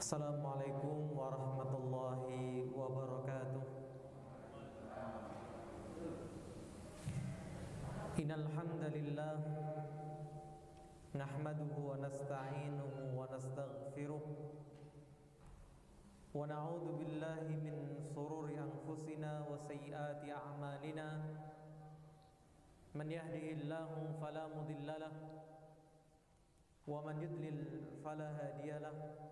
Assalamualaikum warahmatullahi wabarakatuh. Innal hamdalillah nahmaduhu wa nasta'inuhu wa nastaghfiruh wa na'udzu billahi min shururi anfusina wa sayyiati a'malina. Man yahdihillahu fala mudhillalah wa man yudlil fala hadiyalah.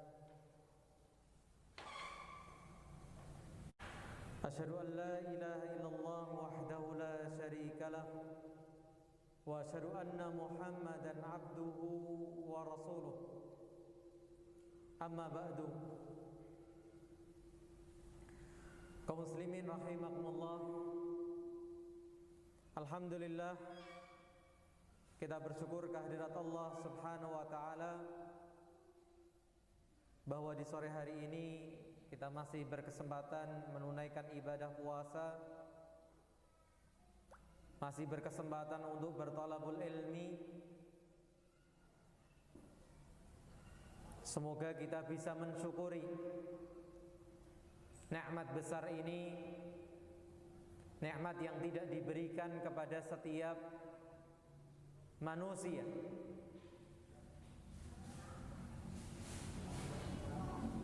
Asyhadu an la ilaha illallah wahdahu la syarika lah wa asyhadu anna Muhammadan abduhu wa rasuluh. Amma ba'du. Kaum muslimin rahimakumullah, alhamdulillah kita bersyukur kehadirat Allah Subhanahu wa taala bahwa di sore hari ini kita masih berkesempatan menunaikan ibadah puasa, masih berkesempatan untuk berthalabul ilmi. Semoga kita bisa mensyukuri nikmat besar ini, nikmat yang tidak diberikan kepada setiap manusia.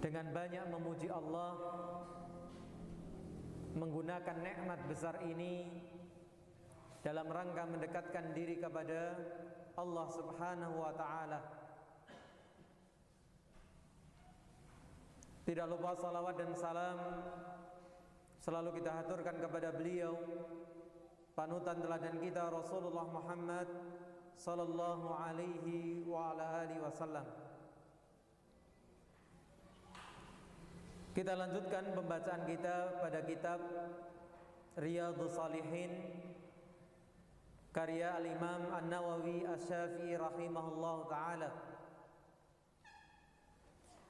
Dengan banyak memuji Allah, menggunakan nikmat besar ini dalam rangka mendekatkan diri kepada Allah Subhanahu wa taala. Tidak lupa salawat dan salam selalu kita haturkan kepada beliau, panutan teladan kita Rasulullah Muhammad sallallahu alaihi wa ala alihi wasallam. Kita lanjutkan pembacaan kita pada kitab Riyadhus Shalihin karya Al-Imam An-Nawawi Asy-Syafi'i rahimahullahu taala.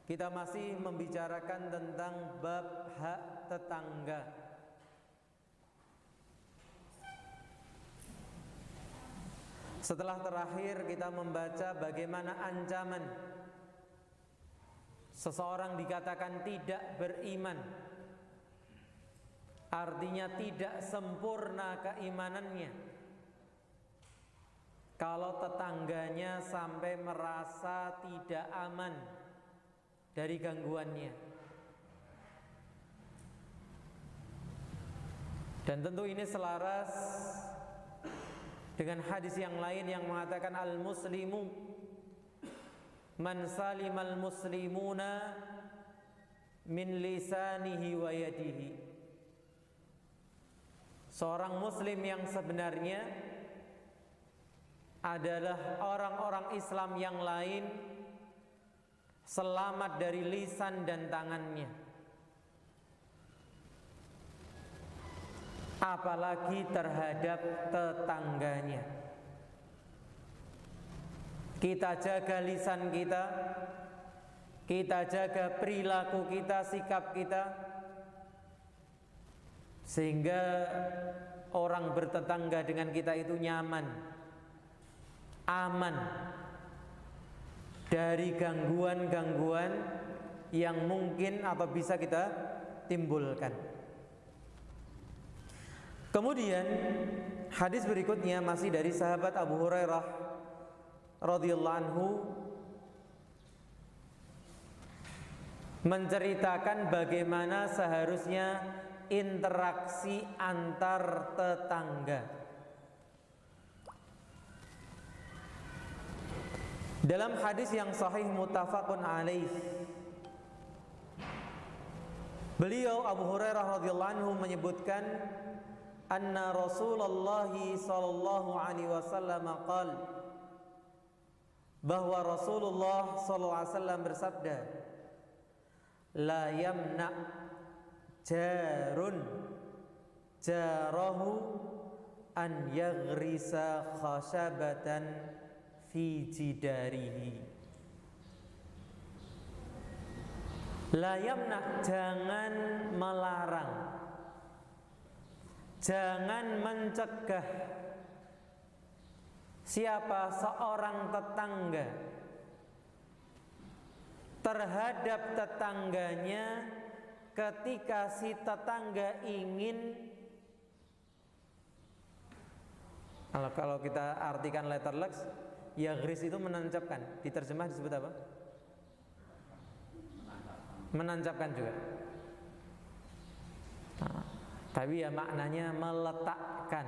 Kita masih membicarakan tentang bab hak tetangga. Setelah terakhir kita membaca bagaimana ancaman seseorang dikatakan tidak beriman, artinya tidak sempurna keimanannya, kalau tetangganya sampai merasa tidak aman dari gangguannya. Dan tentu ini selaras dengan hadis yang lain yang mengatakan al-muslimu man salimal muslimuna min lisanihi wa yadihi. Seorang muslim yang sebenarnya adalah orang-orang Islam yang lain selamat dari lisan dan tangannya, apalagi terhadap tetangganya. Kita jaga lisan kita, kita jaga perilaku kita, sikap kita, sehingga orang bertetangga dengan kita itu nyaman, aman dari gangguan-gangguan yang mungkin atau bisa kita timbulkan. Kemudian hadis berikutnya masih dari sahabat Abu Hurairah radhiyallahu anhu menceritakan bagaimana seharusnya interaksi antar tetangga. Dalam hadis yang sahih muttafaqun alaih, beliau Abu Hurairah radhiyallahu anhu menyebutkan anna Rasulullah sallallahu alaihi wasallam qala, bahwa Rasulullah SAW bersabda, la yamna jarun jarahu an yaghrisa khashabatan fi jidarihi. La yamna, jangan melarang, jangan mencegah siapa seorang tetangga terhadap tetangganya ketika si tetangga ingin, kalau kita artikan letter lux, yaghris itu menancapkan, diterjemah disebut apa? Menancapkan juga. Tapi ya maknanya meletakkan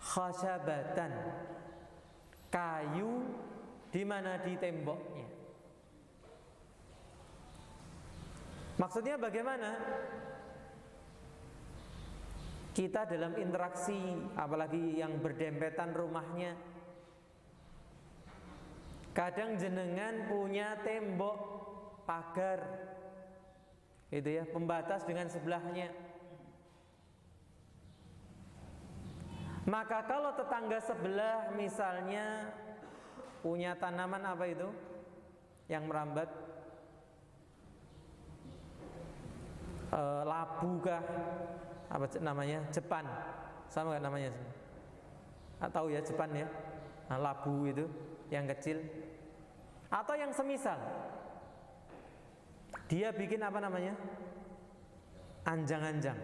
khasyabatan, kayu di mana di temboknya. Maksudnya bagaimana? Kita dalam interaksi, apalagi yang berdempetan rumahnya, kadang jenengan punya tembok pagar, itu ya, pembatas dengan sebelahnya. Maka kalau tetangga sebelah misalnya punya tanaman apa itu yang merambat, labu kah, apa namanya, jepan, sama nggak namanya? Tahu ya jepan ya, nah, labu itu yang kecil, atau yang semisal, dia bikin apa namanya, anjang-anjang,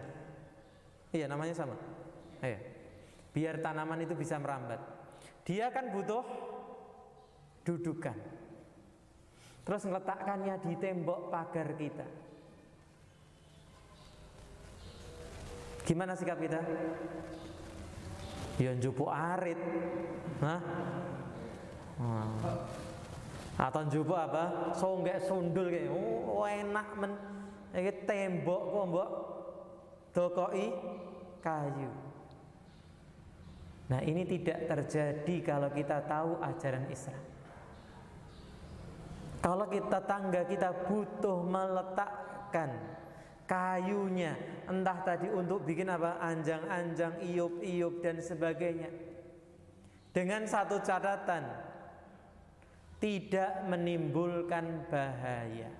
iya namanya sama, iya, biar tanaman itu bisa merambat. Dia kan butuh dudukan, terus meletakkannya di tembok pagar kita. Gimana sikap kita? Ya njupuk arit, hah? Atau njupuk apa? Songgek sundul kayak, oh enak men, iki tembok kok mbok dokoki kayu. Nah ini tidak terjadi kalau kita tahu ajaran Islam. Kalau kita tangga kita butuh meletakkan kayunya, entah tadi untuk bikin apa, anjang-anjang, iup-iup dan sebagainya, dengan satu catatan, tidak menimbulkan bahaya.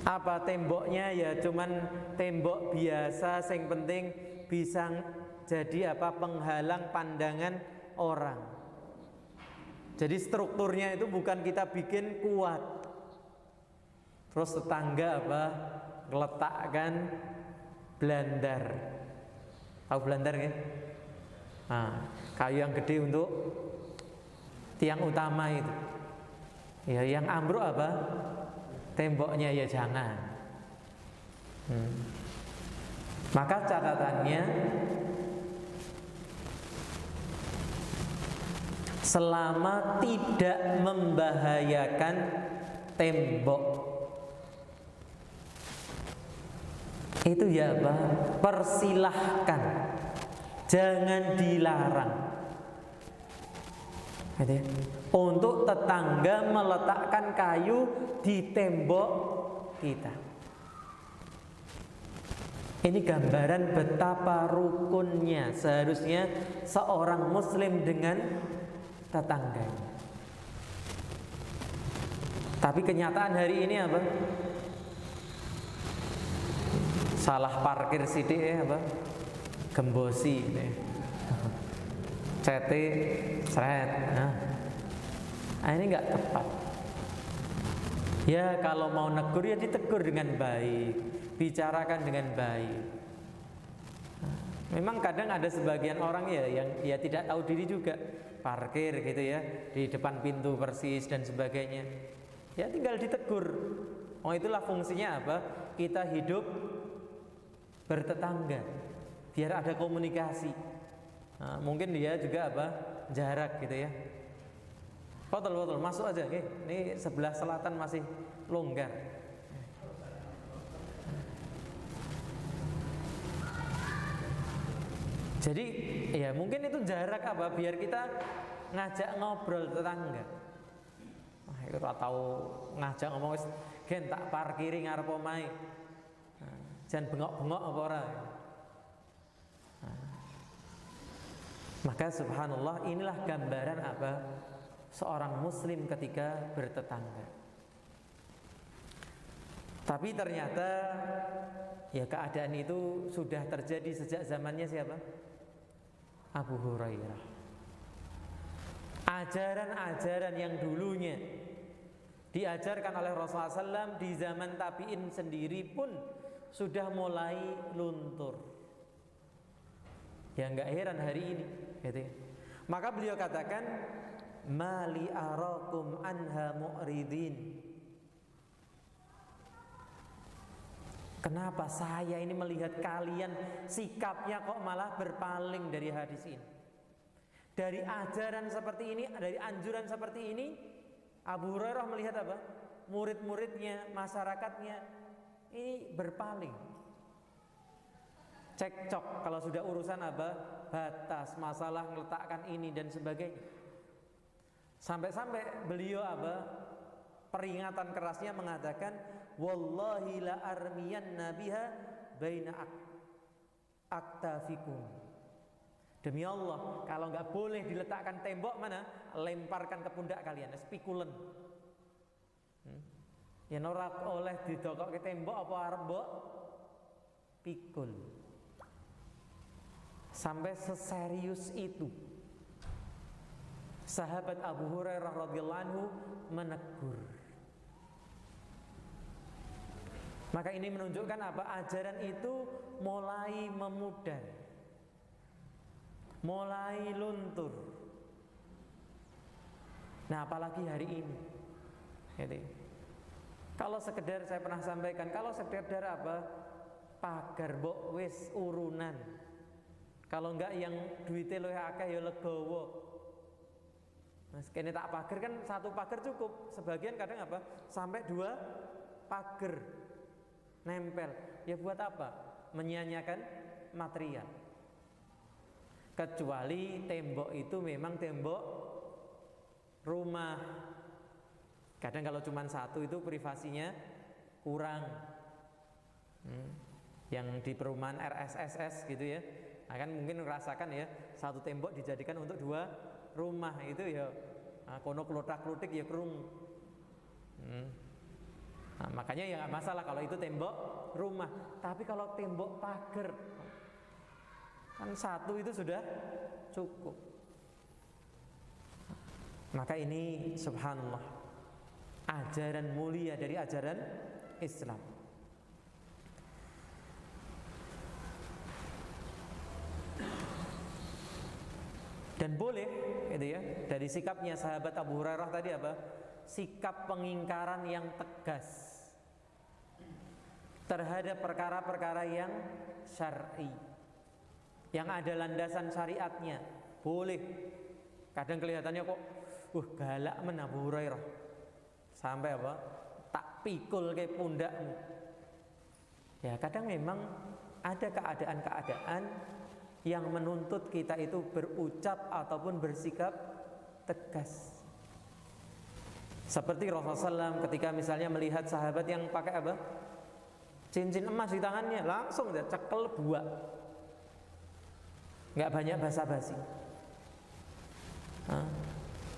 Apa temboknya ya cuman tembok biasa, yang penting bisa jadi apa, penghalang pandangan orang. Jadi strukturnya itu bukan kita bikin kuat. Terus tetangga apa, letakkan belandar. Tahu belandar kan? Nah, kayu yang gede untuk tiang utama itu. Ya yang ambruk apa? Temboknya ya jangan. Maka catatannya, selama tidak membahayakan tembok, itu ya apa? Persilahkan, jangan dilarang. Gitu ya? Untuk tetangga meletakkan kayu di tembok kita. Ini gambaran betapa rukunnya seharusnya seorang muslim dengan tetangganya. Tapi kenyataan hari ini apa? Salah parkir sidik ya apa? Gembosi ya. Cete seret. Nah, ini nggak tepat. Ya kalau mau negur ya ditegur dengan baik, bicarakan dengan baik. Memang kadang ada sebagian orang ya yang ya tidak tahu diri juga, parkir gitu ya di depan pintu persis dan sebagainya. Ya tinggal ditegur. Oh itulah fungsinya apa? Kita hidup bertetangga, biar ada komunikasi. Nah, mungkin dia juga apa? Jarak gitu ya. Betul, masuk aja. Ini sebelah selatan masih longgar. Jadi ya mungkin itu jarak apa? Biar kita ngajak ngobrol tetangga. Wah, itu tahu ngajak ngomong wis gen tak parkiri ngarep omahe. Jangan bengok-bengok apa ora. Maka subhanallah, inilah gambaran apa? Seorang muslim ketika bertetangga. Tapi ternyata ya keadaan itu sudah terjadi sejak zamannya siapa? Abu Hurairah. ajaran-ajaran yang dulunya diajarkan oleh Rasulullah SAW di zaman tabi'in sendiri pun sudah mulai luntur. Ya nggak heran hari ini, gitu. Maka beliau katakan, mali arakum anha mu'ridin. Kenapa saya ini melihat kalian sikapnya kok malah berpaling dari hadis ini? Dari ajaran seperti ini, dari anjuran seperti ini, Abu Hurairah melihat apa? Murid-muridnya, masyarakatnya ini berpaling. Cekcok kalau sudah urusan apa? Batas, masalah meletakkan ini dan sebagainya. Sampai-sampai beliau apa? Peringatan kerasnya mengatakan, wallahi la armiyanna biha baina aktafikum. Demi Allah, kalau nggak boleh diletakkan tembok mana, lemparkan ke pundak kalian, spikulen. Ya norak oleh didokok ke tembok apa arep mbok pikul. Sampai seserius itu sahabat Abu Hurairah radhiyallahu anhu menegur. Maka ini menunjukkan apa? Ajaran itu mulai memudar, mulai luntur. Nah, apalagi hari ini. Jadi, kalau sekedar saya pernah sampaikan, kalau sekedar apa? Pagar mbok wis urunan. Kalau enggak yang duitnya luwih akeh ya legowo. Mas kene tak pagar kan satu pagar cukup. Sebagian kadang apa? Sampai 2 pagar nempel. Ya buat apa? Menyia-nyiakan material. Kecuali tembok itu memang tembok rumah. Kadang kalau cuma satu itu privasinya kurang. Yang di perumahan RSSS gitu ya, akan mungkin merasakan ya, satu tembok dijadikan untuk 2 rumah itu ya, kono klotak-klotik ya kerung. Nah, makanya ya nggak masalah kalau itu tembok rumah. Tapi kalau tembok pagar, kan satu itu sudah cukup. Maka ini subhanallah, ajaran mulia dari ajaran Islam. Dan boleh gitu ya, dari sikapnya sahabat Abu Hurairah tadi apa? Sikap pengingkaran yang tegas terhadap perkara-perkara yang syar'i, yang ada landasan syariatnya. Boleh. Kadang kelihatannya kok galak men Abu Hurairah. Sampai apa? Tak pikul ke pundakmu. Ya, kadang memang ada keadaan-keadaan yang menuntut kita itu berucap ataupun bersikap tegas. Seperti Rasulullah SAW ketika misalnya melihat sahabat yang pakai apa? Cincin emas di tangannya, langsung dia cekel buak. Nggak banyak basa-basi.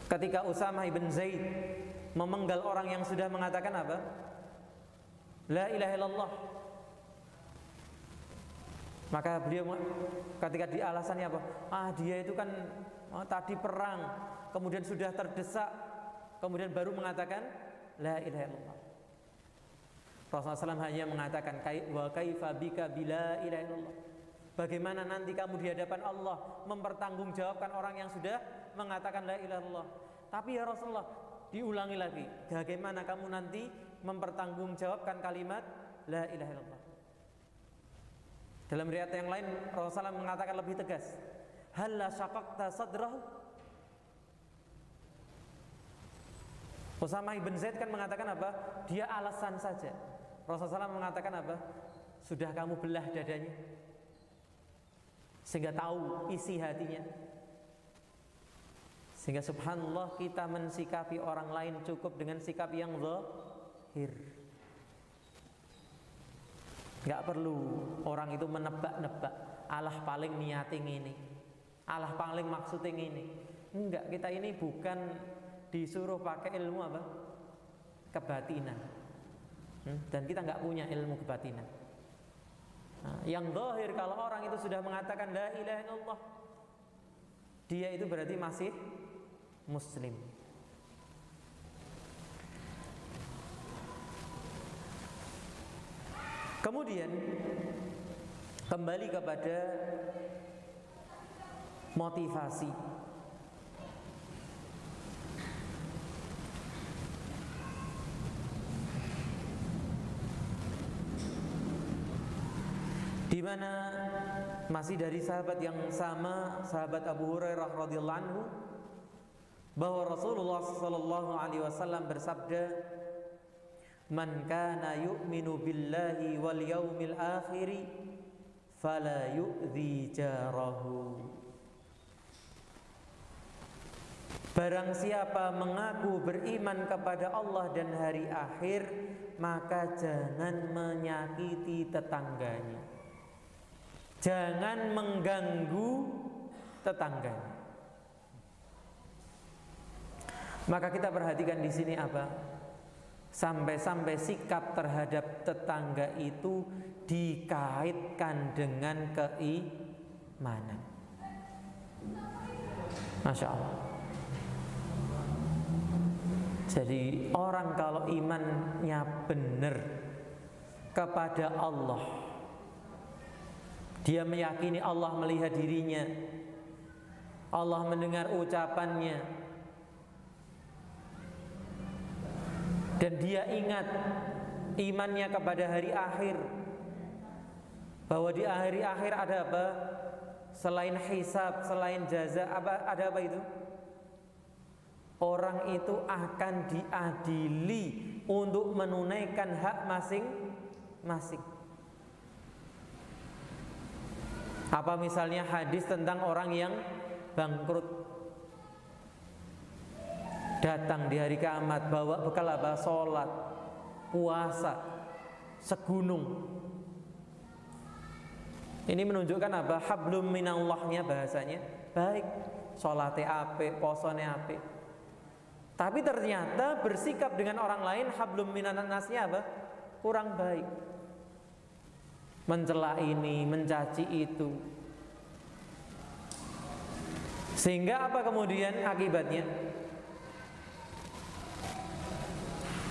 Ketika Usamah ibn Zaid memenggal orang yang sudah mengatakan apa? La ilaha illallah. Maka beliau ketika di alasannya apa? Dia itu kan tadi perang, kemudian sudah terdesak, kemudian baru mengatakan la ilaha illallah. Rasulullah SAW hanya mengatakan wa kaifa bika bila ilaha illallah. Bagaimana nanti kamu di hadapan Allah mempertanggungjawabkan orang yang sudah mengatakan la ilaha illallah. Tapi ya Rasulullah, diulangi lagi, bagaimana kamu nanti mempertanggungjawabkan kalimat la ilaha illallah. Dalam riwayat yang lain Rasulullah SAW mengatakan lebih tegas, halla syaqaqta sadrahu. Usamah ibn Zaid kan mengatakan apa? Dia alasan saja. Rasulullah SAW mengatakan apa? Sudah kamu belah dadanya sehingga tahu isi hatinya. Sehingga subhanallah kita mensikapi orang lain cukup dengan sikap yang zahir. Gak perlu orang itu menebak-nebak, alah paling niating ini, alah paling maksuding ini. Enggak, kita ini bukan disuruh pakai ilmu apa? Kebatinan. Dan kita enggak punya ilmu kebatinan. Yang zahir kalau orang itu sudah mengatakan la ilaha illallah, dia itu berarti masih muslim. Kemudian kembali kepada motivasi. Di mana masih dari sahabat yang sama, sahabat Abu Hurairah radhiyallahu anhu, bahwa Rasulullah sallallahu alaihi wasallam bersabda, "Man kana yu'minu billahi wal yaumil akhir fala yu'dhi jarahu." Barang siapa mengaku beriman kepada Allah dan hari akhir, maka jangan menyakiti tetangganya. Jangan mengganggu tetangganya. Maka kita perhatikan di sini apa? Sampai-sampai sikap terhadap tetangga itu dikaitkan dengan keimanan. Masya Allah. Jadi orang kalau imannya benar kepada Allah, dia meyakini Allah melihat dirinya, Allah mendengar ucapannya, dan dia ingat imannya kepada hari akhir, bahwa di hari akhir ada apa? Selain hisab, selain jaza, ada apa itu? Orang itu akan diadili untuk menunaikan hak masing-masing. Apa misalnya hadis tentang orang yang bangkrut, datang di hari kiamat bawa bekal apa? Sholat, puasa, segunung. Ini menunjukkan apa? Hablum minallahnya bahasanya baik, sholatnya apik, posone apik. Tapi ternyata bersikap dengan orang lain hablum minannasnya apa? Kurang baik. Mencela ini, mencaci itu. Sehingga apa kemudian akibatnya?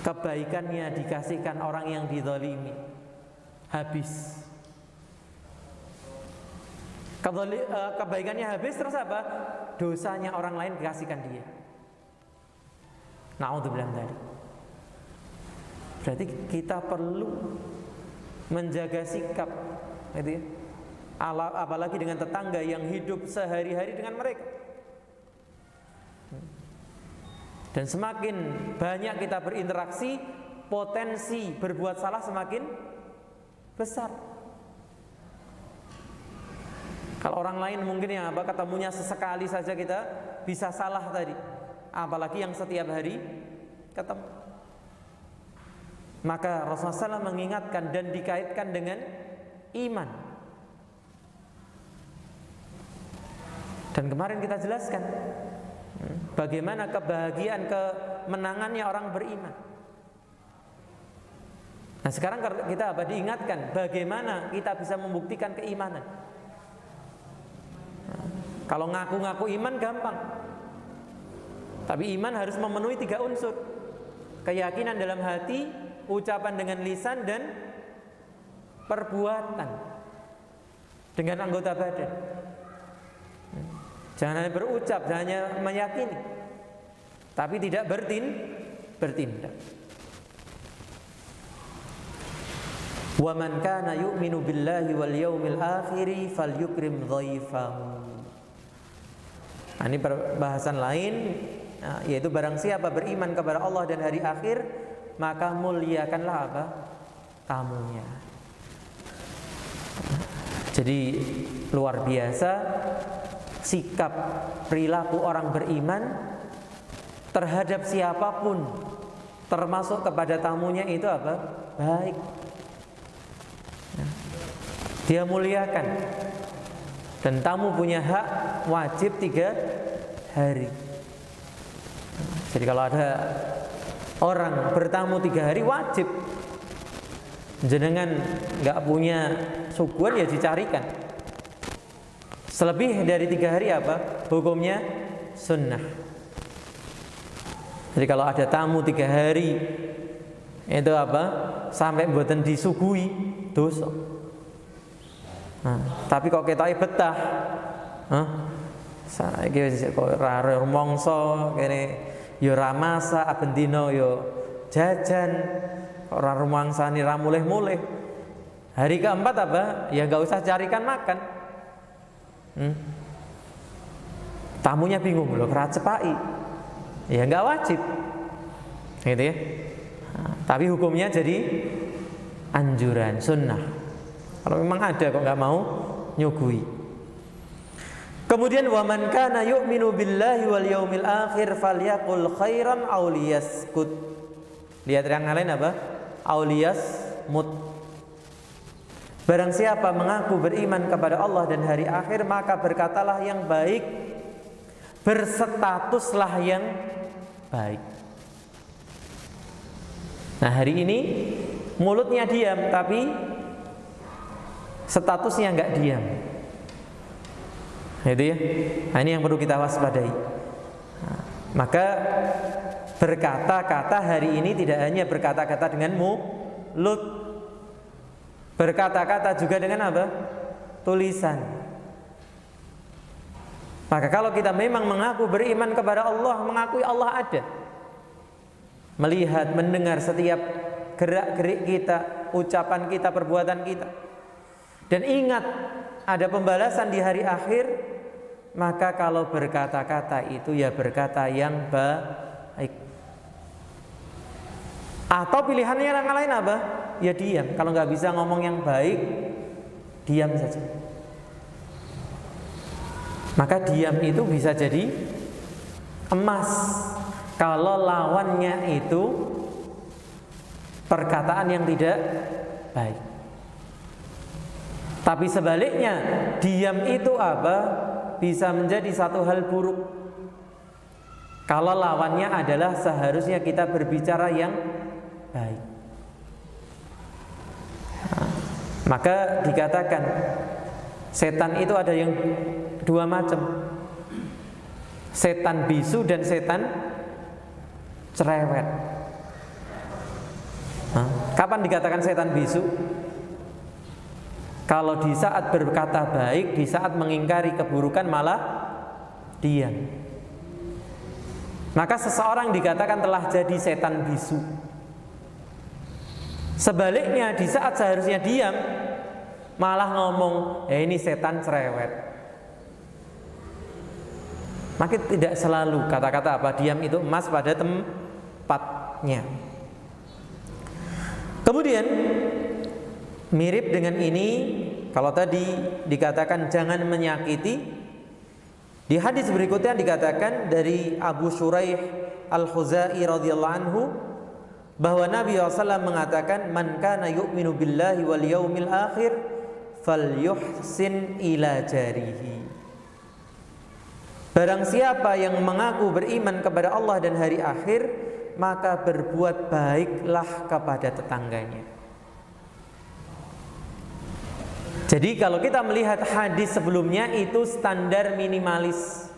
Kebaikannya dikasihkan orang yang dizalimi, habis. Kebaikannya habis, terus apa? Dosanya orang lain dikasihkan dia. Na'udzubillah min dzalik. Berarti kita perlu menjaga sikap, gitu ya. Apalagi dengan tetangga yang hidup sehari-hari dengan mereka. Dan semakin banyak kita berinteraksi, potensi berbuat salah semakin besar. Kalau orang lain mungkin yang apa, ketemunya sesekali saja kita bisa salah tadi, apalagi yang setiap hari ketemu. Maka Rasulullah SAW mengingatkan dan dikaitkan dengan iman. Dan kemarin kita jelaskan bagaimana kebahagiaan, kemenangannya orang beriman. Nah sekarang kita apa? Diingatkan bagaimana kita bisa membuktikan keimanan. Kalau ngaku-ngaku iman gampang, tapi iman harus memenuhi 3 unsur: keyakinan dalam hati, ucapan dengan lisan, dan perbuatan dengan anggota badan. Jangan hanya berucap, jangan hanya meyakini, tapi tidak bertindak. Wa man kana yu'minu billahi wal yaumil akhir falyukrim dhaifahu. Ini bahasan lain, yaitu barang siapa beriman kepada Allah dan hari akhir, maka muliakanlah apa? Tamunya. Jadi luar biasa sikap perilaku orang beriman terhadap siapapun, termasuk kepada tamunya, itu apa? Baik. Dia muliakan. Dan tamu punya hak wajib 3 hari. Jadi kalau ada orang bertamu 3 hari wajib. Jenengan nggak punya suguhan ya dicarikan. Selebih dari 3 hari apa? Hukumnya sunnah. Jadi kalau ada tamu 3 hari itu apa? Sampai mboten disuguhi dosa. Tapi kok ketoke betah. Saiki kok ora rumangsa kene ya ora masak aben dina ya jajan, ora rumangsani ra mulih-mulih. Hari keempat apa? Ya enggak usah carikan makan. Tamunya bingung loh, ora cepaki. Ya enggak wajib. Gitu ya. Tapi hukumnya jadi anjuran, sunnah. Kalau memang ada kok enggak mau nyugui. Kemudian wa man kana yu'minu billahi wal yaumil akhir falyaqul khairan aw liyaskut. Lihat yang lain apa? Aw liyasmut. Barang siapa mengaku beriman kepada Allah dan hari akhir, maka berkatalah yang baik, berstatuslah yang baik. Nah, hari ini mulutnya diam tapi statusnya enggak diam. Itu ya. Nah, ini yang perlu kita waspadai. Maka berkata-kata hari ini tidak hanya berkata-kata dengan mulut, berkata-kata juga dengan apa? Tulisan. Maka kalau kita memang mengaku beriman kepada Allah, mengakui Allah ada, melihat, mendengar setiap gerak-gerik kita, ucapan kita, perbuatan kita, dan ingat ada pembalasan di hari akhir, maka kalau berkata-kata itu ya berkata yang baik. Atau pilihannya yang lain apa? Ya diam. Kalau nggak bisa ngomong yang baik, diam saja. Maka diam itu bisa jadi emas kalau lawannya itu perkataan yang tidak baik. Tapi sebaliknya, diam itu apa? Bisa menjadi satu hal buruk kalau lawannya adalah seharusnya kita berbicara yang baik. Maka dikatakan setan itu ada yang 2 macam, setan bisu dan setan cerewet. Kapan dikatakan setan bisu? Kalau di saat berkata baik, di saat mengingkari keburukan malah diam. Maka seseorang dikatakan telah jadi setan bisu. Sebaliknya, di saat seharusnya diam, malah ngomong, ini setan cerewet. Maka tidak selalu kata-kata apa diam itu emas pada tempatnya. Kemudian mirip dengan ini, kalau tadi dikatakan jangan menyakiti, di hadis berikutnya dikatakan dari Abu Shuraih Al-Khuzai radhiyallahu anhu bahwa Nabi SAW mengatakan, man kana yu'minu billahi wal yaumil akhir falyuhsin ila jarihi. Barang siapa yang mengaku beriman kepada Allah dan hari akhir, maka berbuat baiklah kepada tetangganya. Jadi kalau kita melihat hadis sebelumnya itu standar minimalis.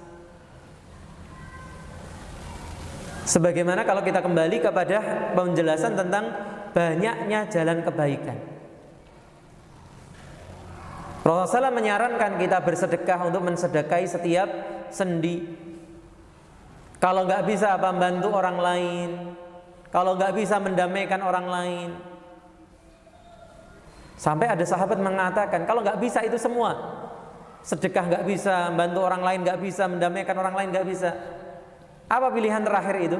Sebagaimana kalau kita kembali kepada penjelasan tentang banyaknya jalan kebaikan. Rasulullah menyarankan kita bersedekah untuk mensedekahi setiap sendi. Kalau nggak bisa apa membantu orang lain, kalau nggak bisa mendamaikan orang lain. Sampai ada sahabat mengatakan, kalau nggak bisa itu semua, sedekah nggak bisa, bantu orang lain nggak bisa, mendamaikan orang lain nggak bisa, apa pilihan terakhir itu?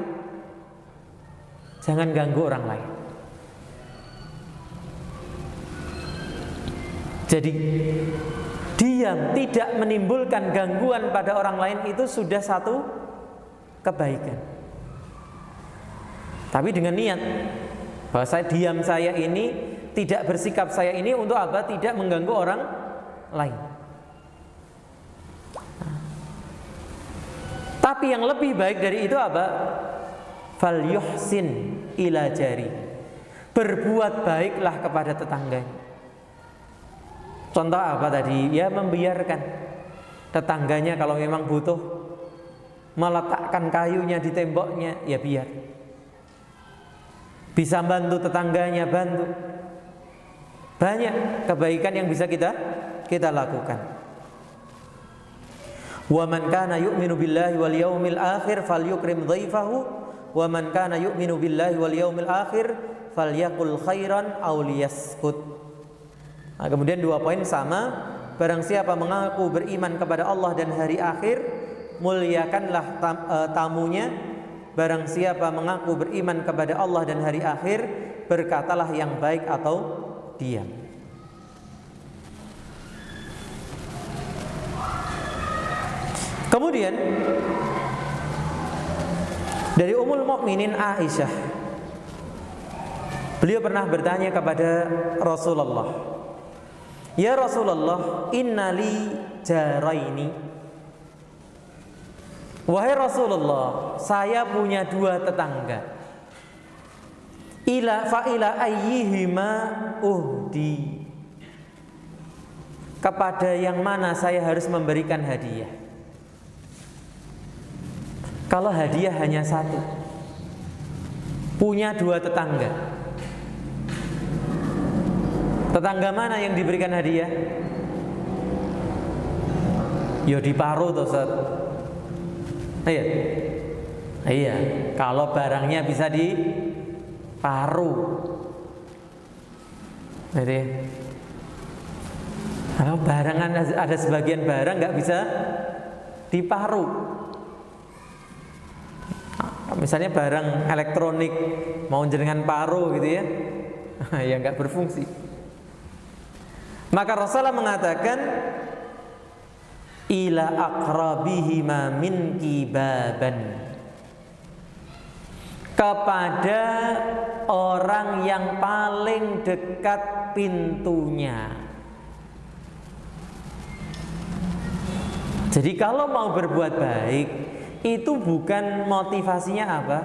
Jangan ganggu orang lain. Jadi diam, tidak menimbulkan gangguan pada orang lain itu sudah satu kebaikan. Tapi dengan niat bahwa saya diam, saya ini tidak bersikap saya ini untuk apa? Tidak mengganggu orang lain. Tapi yang lebih baik dari itu apa? Falyuhsin ila jari. Berbuat baiklah kepada tetangganya. Contoh apa tadi? Ya membiarkan tetangganya kalau memang butuh. meletakkan kayunya di temboknya, ya biar. Bisa bantu tetangganya, bantu. Banyak kebaikan yang bisa kita lakukan. Wa man kana yu'minu billahi wal yaumil akhir falyukrim dhaifahu wa man kana yu'minu billahi wal yaumil akhir falyaqul khairan aw liyaskut. Nah, kemudian 2 poin sama. Barang siapa mengaku beriman kepada Allah dan hari akhir, muliakanlah tamunya. Barang siapa mengaku beriman kepada Allah dan hari akhir, berkatalah yang baik atau diam. Kemudian dari Ummul Mukminin Aisyah, beliau pernah bertanya kepada Rasulullah, "Ya Rasulullah, innali jaraini." Wahai Rasulullah, saya punya 2 tetangga. Ila ayyihima uhdi. Kepada yang mana saya harus memberikan hadiah? Kalau hadiah hanya 1, punya 2 tetangga. Tetangga mana yang diberikan hadiah? Ya diparuh toh, Ustaz. Iya. Kalau barangnya bisa diparuh. Jadi kalau barang ada sebagian barang nggak bisa diparuh. Misalnya barang elektronik mau jenengan paruh gitu ya, ya nggak berfungsi. Maka Rasulullah mengatakan, ila aqrabihima minki baban, kepada orang yang paling dekat pintunya. Jadi kalau mau berbuat baik, itu bukan motivasinya apa?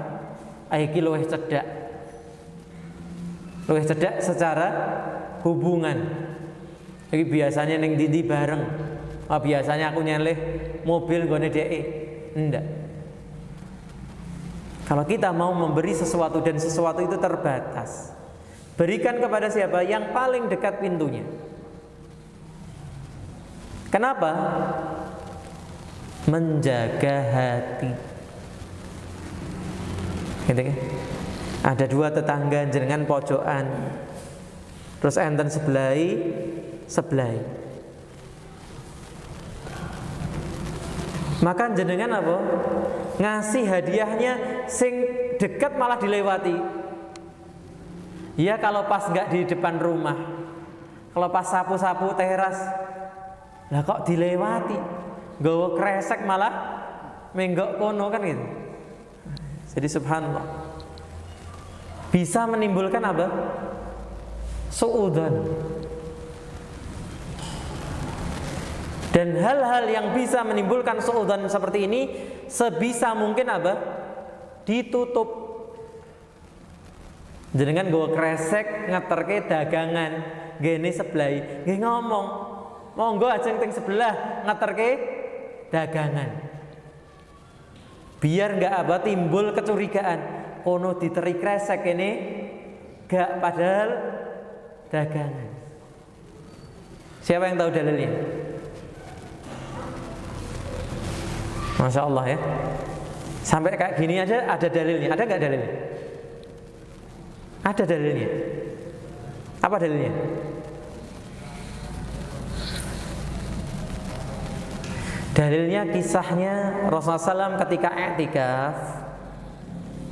Ayo ki luwih cedak. Luwih cedak secara hubungan. Jadi biasanya ning ndi bareng. Biasanya aku nyeleh mobil gone dhek. Enggak. Kalau kita mau memberi sesuatu dan sesuatu itu terbatas, berikan kepada siapa? Yang paling dekat pintunya. Kenapa? Menjaga hati. Gitu kan? Ada 2 tetangga jenengan pojokan, terus enten sebelai. Maka jenengan apa? Ngasih hadiahnya sing dekat malah dilewati. Ya kalau pas nggak di depan rumah, kalau pas sapu-sapu teras, lah kok dilewati? Gawa kresek malah menggok kono kan gitu. Jadi subhanallah, bisa menimbulkan apa? Suudzon. Dan hal-hal yang bisa menimbulkan suudzon seperti ini sebisa mungkin apa? Ditutup. Jenengan gawa kresek ngeterke dagangan, gene sebelah, nggih ngomong, monggo ajeng teng sebelah ngeterke dagangan. Biar enggak apa timbul kecurigaan. Kono diteri kresek ini enggak, padahal dagangan. Siapa yang tahu dalilnya? Masya Allah ya. Sampai kayak gini aja ada dalilnya. Ada enggak dalilnya? Ada dalilnya. Apa dalilnya? Dalilnya kisahnya Rasulullah SAW ketika i'tikaf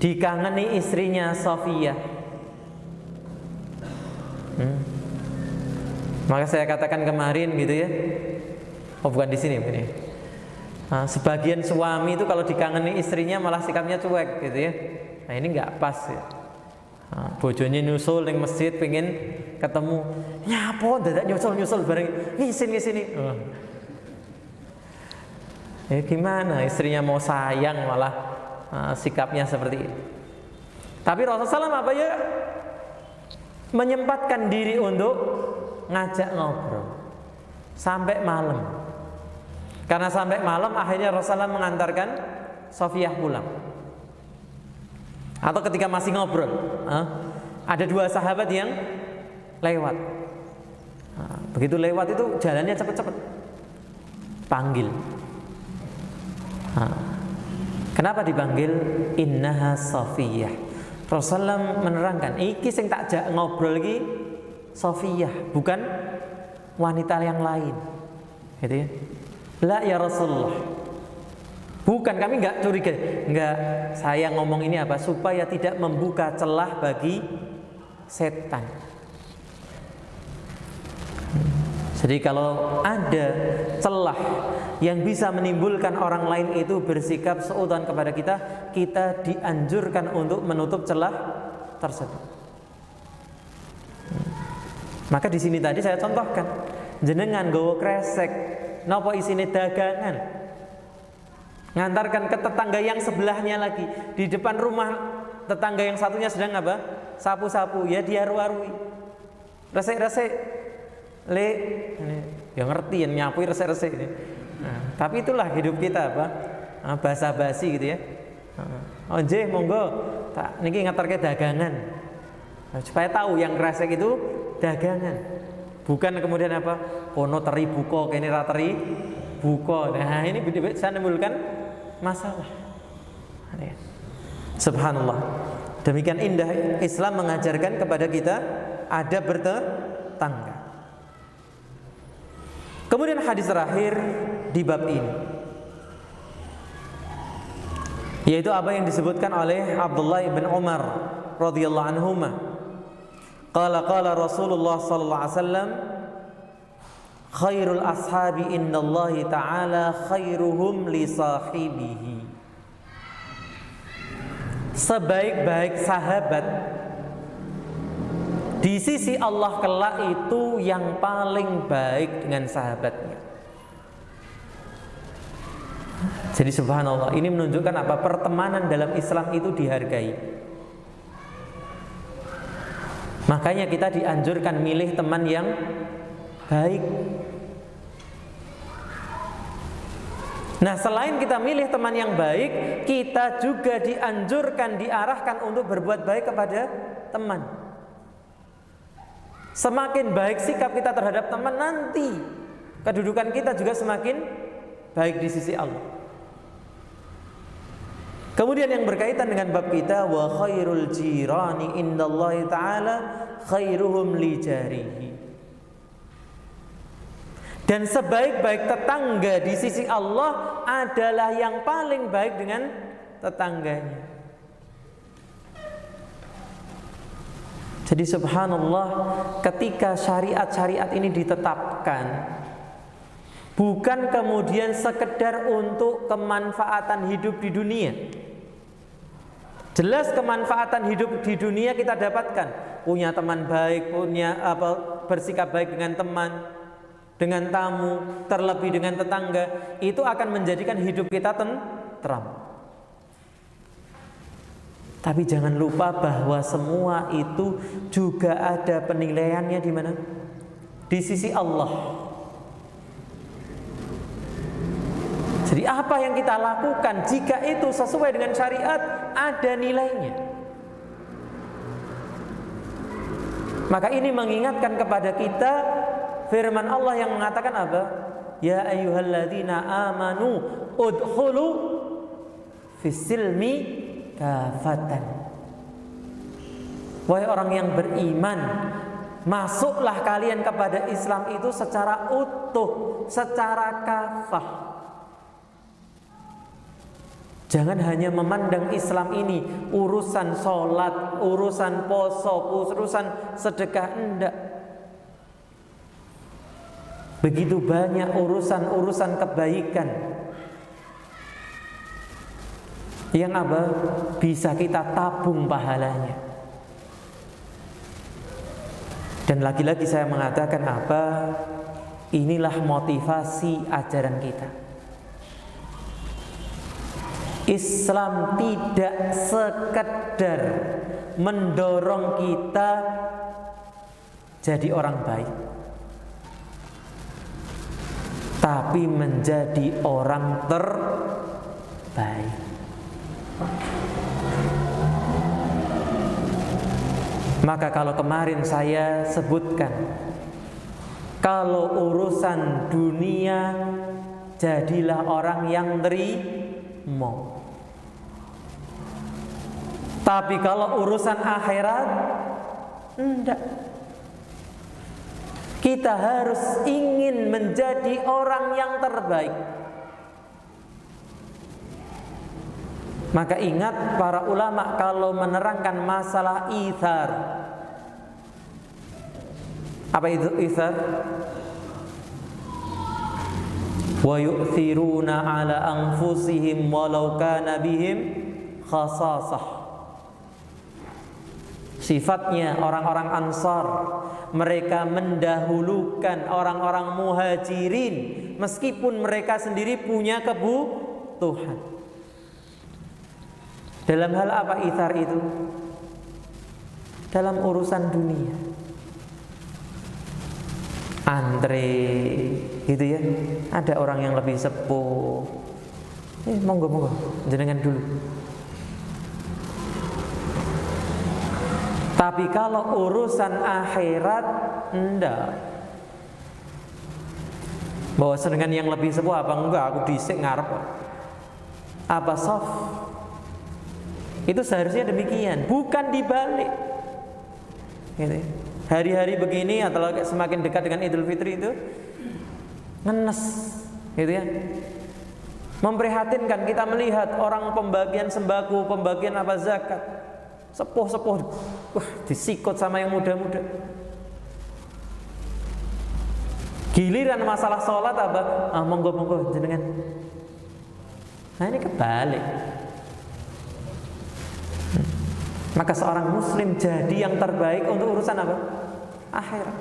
dikangeni istrinya Safiyah. Maka saya katakan kemarin gitu ya. Oh bukan di sini begini. Nah, sebagian suami itu kalau dikangeni istrinya malah sikapnya cuek gitu ya. Nah ini nggak pas ya. Nah, bojonya nyusul di masjid pengen ketemu, nyapo dadak nyusul bareng ngisini. Ya gimana istrinya mau sayang malah sikapnya seperti itu. Tapi Rasulullah SAW apa ya? Menyempatkan diri untuk ngajak ngobrol sampai malam. Karena sampai malam akhirnya Rasulullah mengantarkan Safiyah pulang. Atau ketika masih ngobrol, ada dua sahabat yang lewat. Begitu lewat itu jalannya cepet-cepet, panggil. Kenapa dipanggil? Innaha Safiyah. Rasulullah menerangkan, iki sing tak jak ngobrol iki Safiyah, bukan wanita yang lain. Gitu ya. La ya Rasulullah. Bukan, kami enggak curiga. Enggak, saya ngomong ini apa? Supaya tidak membuka celah bagi setan. Jadi kalau ada celah yang bisa menimbulkan orang lain itu bersikap seutuhan kepada kita, kita dianjurkan untuk menutup celah tersebut. Maka di sini tadi saya contohkan, jenengan gowo kresek, napa isine dagangan, ngantarkan ke tetangga yang sebelahnya lagi, di depan rumah tetangga yang satunya sedang apa? Sapu-sapu, ya diharu-harui, resek-resek, le, ya ngerti yang nyapui resek-resek ini. Tapi itulah hidup kita apa? Basa-basi gitu ya. Oh nggih, monggo, tak niki ngantarke dagangan. Supaya tahu yang resek itu dagangan. Bukan kemudian apa? Kono teri buka, kene ra teri buka. Nah, ini bisa menimbulkan masalah. Subhanallah. Demikian indah Islam mengajarkan kepada kita adab bertetangga. Kemudian hadis terakhir di bab ini, yaitu apa yang disebutkan oleh Abdullah bin Umar radhiyallahu anhuma. Qala Rasulullah sallallahu alaihi wasallam, khairul ashabi indallahi ta'ala khairuhum li sahibihi. Sebaik-baik sahabat di sisi Allah kelak itu yang paling baik dengan sahabatnya. Jadi subhanallah, ini menunjukkan apa? Pertemanan dalam Islam itu dihargai. Makanya kita dianjurkan milih teman yang baik. Nah, selain kita milih teman yang baik, kita juga dianjurkan, diarahkan untuk berbuat baik kepada teman. Semakin baik sikap kita terhadap teman, nanti kedudukan kita juga semakin baik di sisi Allah. Kemudian yang berkaitan dengan bab kita, wa khairul jirani indallahi ta'ala khairuhum li jarihi. Dan sebaik-baik tetangga di sisi Allah adalah yang paling baik dengan tetangganya. Jadi subhanallah, ketika syariat-syariat ini ditetapkan, bukan kemudian sekedar untuk kemanfaatan hidup di dunia. Jelas kemanfaatan hidup di dunia kita dapatkan, punya teman baik, bersikap baik dengan teman, dengan tamu, terlebih dengan tetangga, itu akan menjadikan hidup kita tentram. Tapi jangan lupa bahwa semua itu juga ada penilaiannya di mana? Di sisi Allah. Jadi apa yang kita lakukan, jika itu sesuai dengan syariat, ada nilainya. Maka ini mengingatkan kepada kita firman Allah yang mengatakan apa? Ya ayyuhalladzina amanu udkhulu fis-silmi kafatan. Wahai orang yang beriman, masuklah kalian kepada Islam itu secara utuh, secara kafah. Jangan hanya memandang Islam ini urusan sholat, urusan poso, urusan sedekah, enggak. Begitu banyak urusan-urusan kebaikan yang apa? Bisa kita tabung pahalanya. Dan lagi-lagi saya mengatakan apa? Inilah motivasi ajaran kita. Islam tidak sekedar mendorong kita jadi orang baik, tapi menjadi orang terbaik. Maka kalau kemarin saya sebutkan, kalau urusan dunia jadilah orang yang terima. Tapi kalau urusan akhirat enggak. Kita harus ingin menjadi orang yang terbaik. Maka ingat para ulama kalau menerangkan masalah itsar. Apa itu itsar? Wa yu'thiruna ala anfusihim walau kana bihim khasasah. Sifatnya orang-orang Ansar, mereka mendahulukan orang-orang Muhajirin meskipun mereka sendiri punya kebutuhan. Dalam hal apa itsar itu? Dalam urusan dunia. Antre gitu ya. Ada orang yang lebih sepuh. Monggo jenengan dulu. Tapi kalau urusan akhirat enggak. Bahwa dengan yang lebih sepuh apa enggak, aku dhisik ngarep. Apa sof? Itu seharusnya demikian, bukan dibalik. Gitu. Hari-hari begini atau semakin dekat dengan Idul Fitri itu ngenes, gitu ya. Memprihatinkan kita melihat orang pembagian sembako, pembagian apa zakat, sepuh-sepuh, disikut sama yang muda-muda. Giliran masalah sholat apa? Monggo jenengan. Nah ini kebalik. Maka seorang muslim jadi yang terbaik untuk urusan apa? Akhirat.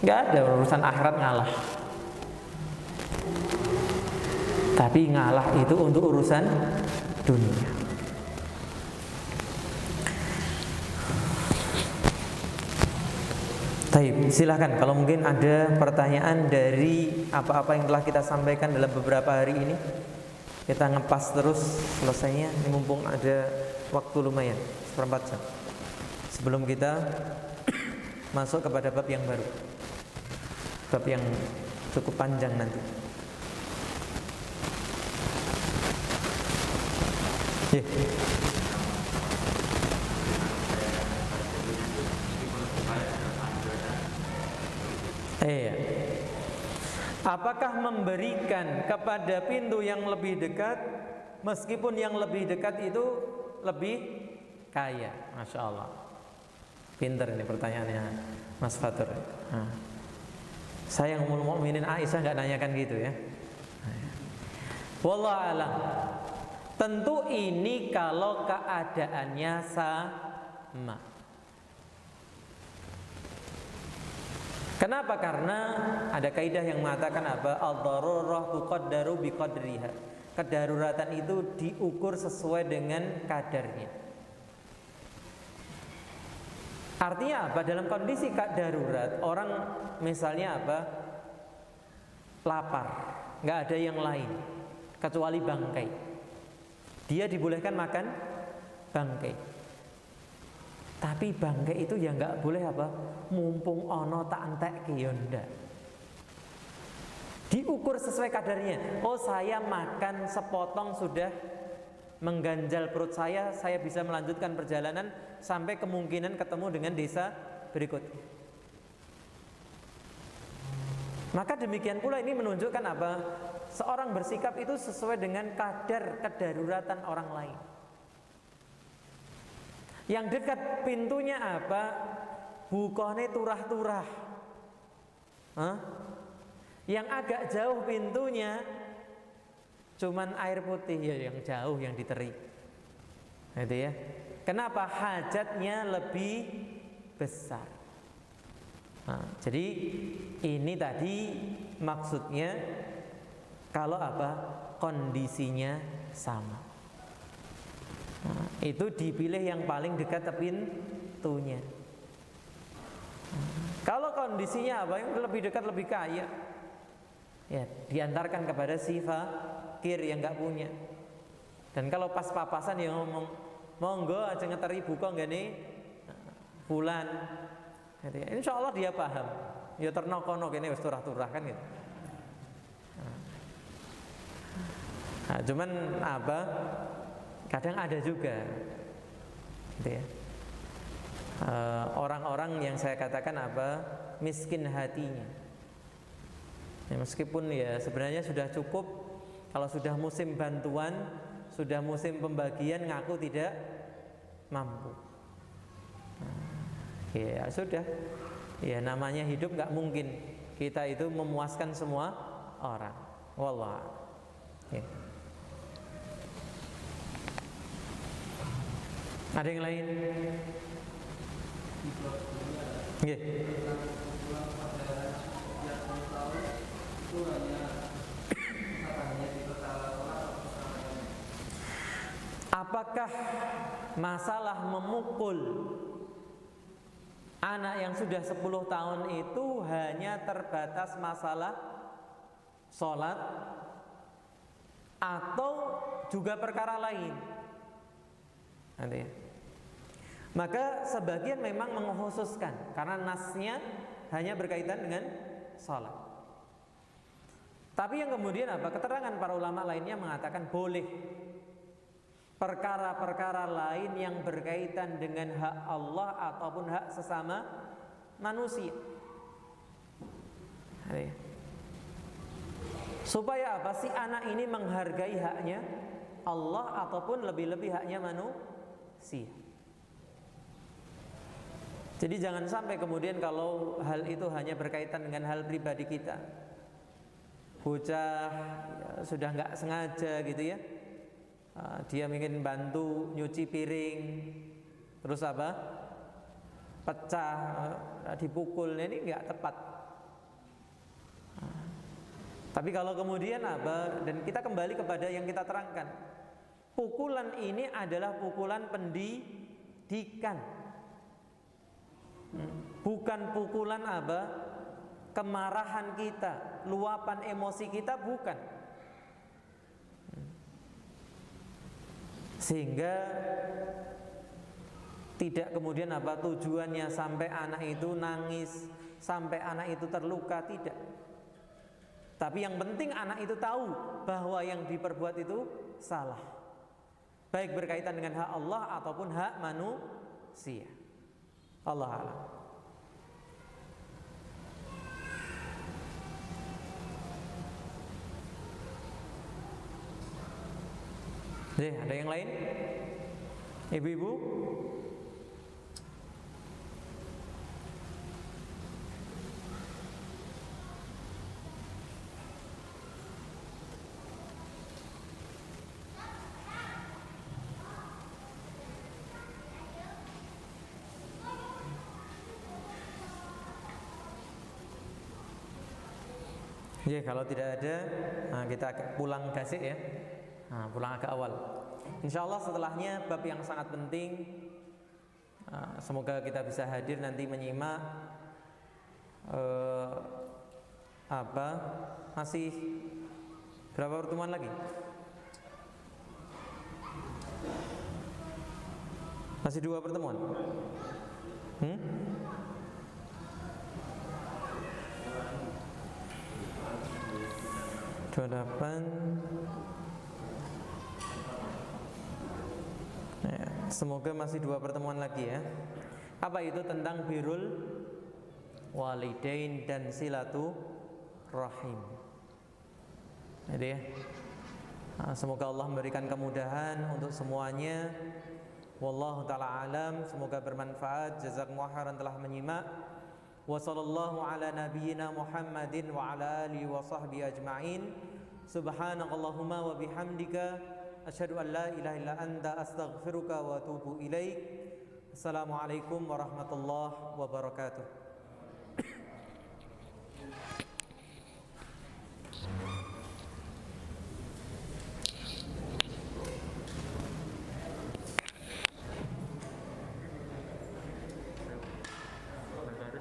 Gak ada urusan akhirat ngalah. Tapi ngalah itu untuk urusan dunia. Baik, silakan kalau mungkin ada pertanyaan dari apa-apa yang telah kita sampaikan dalam beberapa hari ini. Kita ngepas terus selesainya. Ini mumpung ada waktu lumayan, 1/4 jam. Sebelum kita masuk kepada bab yang baru, bab yang cukup panjang nanti. Iya. Apakah memberikan kepada pintu yang lebih dekat, meskipun yang lebih dekat itu lebih kaya? Masya Allah. Pinter ini pertanyaannya Mas Fatur. Saya yang mukminin Aisyah nggak nanyakan gitu ya. Wallahu a'lam. Tentu ini kalau keadaannya sama. Kenapa? Karena ada kaidah yang mengatakan apa? Ad-darurah tuqaddaru biqadriha. Kedaruratan itu diukur sesuai dengan kadarnya. Artinya apa? Dalam kondisi darurat, orang misalnya apa? Lapar, nggak ada yang lain kecuali bangkai. Dia dibolehkan makan bangkai. Tapi bangkai itu ya nggak boleh apa? Mumpung ono tak entek ya ndak. Diukur sesuai kadarnya. Oh, saya makan sepotong sudah mengganjal perut saya bisa melanjutkan perjalanan sampai kemungkinan ketemu dengan desa berikutnya. Maka demikian pula ini menunjukkan apa? Seorang bersikap itu sesuai dengan kadar kedaruratan orang lain. Yang dekat pintunya apa? Bukone turah-turah. Yang agak jauh pintunya cuman air putih ya, yang jauh yang diteri. Gitu ya. Kenapa? Hajatnya lebih besar. Jadi ini tadi maksudnya kalau apa? Kondisinya sama. Itu dipilih yang paling dekat pintunya. Kalau kondisinya apa? Yang lebih dekat lebih kaya, ya diantarkan kepada si fakir yang nggak punya. Dan kalau pas papasan ya ngomong, monggo aja ngeteri buka nggene bulan. Gitu ya. Insya Allah dia paham. Ya ternokono kene wis turah-turah kan gitu. Nah, cuman apa? Kadang ada juga, gitu ya. Orang-orang yang saya katakan apa? Miskin hatinya. Ya, meskipun ya sebenarnya sudah cukup kalau sudah musim bantuan, sudah musim pembagian ngaku tidak mampu. Ya sudah. Ya namanya hidup nggak mungkin kita itu memuaskan semua orang. Wallah. Ya. Ada yang lain? Yeah. Apakah masalah memukul anak yang sudah 10 tahun itu hanya terbatas masalah sholat atau juga perkara lain? Nanti. Maka sebagian memang mengkhususkan karena nasnya hanya berkaitan dengan sholat. Tapi yang kemudian apa? Keterangan para ulama lainnya mengatakan boleh perkara-perkara lain yang berkaitan dengan hak Allah ataupun hak sesama manusia. Supaya apa? Si anak ini menghargai haknya Allah ataupun lebih-lebih haknya manusia. Jadi jangan sampai kemudian kalau hal itu hanya berkaitan dengan hal pribadi kita, bocah ya, sudah nggak sengaja gitu ya, dia ingin bantu nyuci piring, terus apa? Pecah, dipukul, ini nggak tepat. Tapi kalau kemudian apa? Dan kita kembali kepada yang kita terangkan, pukulan ini adalah pukulan pendidikan. Bukan pukulan apa? Kemarahan kita, luapan emosi kita, bukan. Sehingga tidak kemudian apa tujuannya sampai anak itu nangis, sampai anak itu terluka, tidak. Tapi yang penting anak itu tahu bahwa yang diperbuat itu salah, baik berkaitan dengan hak Allah ataupun hak manusia. Allah a'lam. Ada yang lain? Ibu-ibu? Ya, kalau tidak ada, kita pulang kasih ya. Pulang agak awal. Insya Allah setelahnya bab yang sangat penting. Semoga kita bisa hadir nanti menyimak. Masih berapa pertemuan lagi? Masih 2 pertemuan. 28. Ya, semoga masih 2 pertemuan lagi ya. Apa itu? Tentang birrul walidain dan silaturahim. Jadi ya, semoga Allah memberikan kemudahan untuk semuanya. Wallahu ta'ala alam. Semoga bermanfaat. Jazakumullahu khairan telah menyimak. Wa sallallahu ala nabiyyina Muhammadin wa ala alihi wa sahbihi ajma'in. Subhanakallahumma wa bihamdika asyhadu an la ilaha illa anta astaghfiruka wa atubu ilaik. Assalamualaikum warahmatullahi wabarakatuh.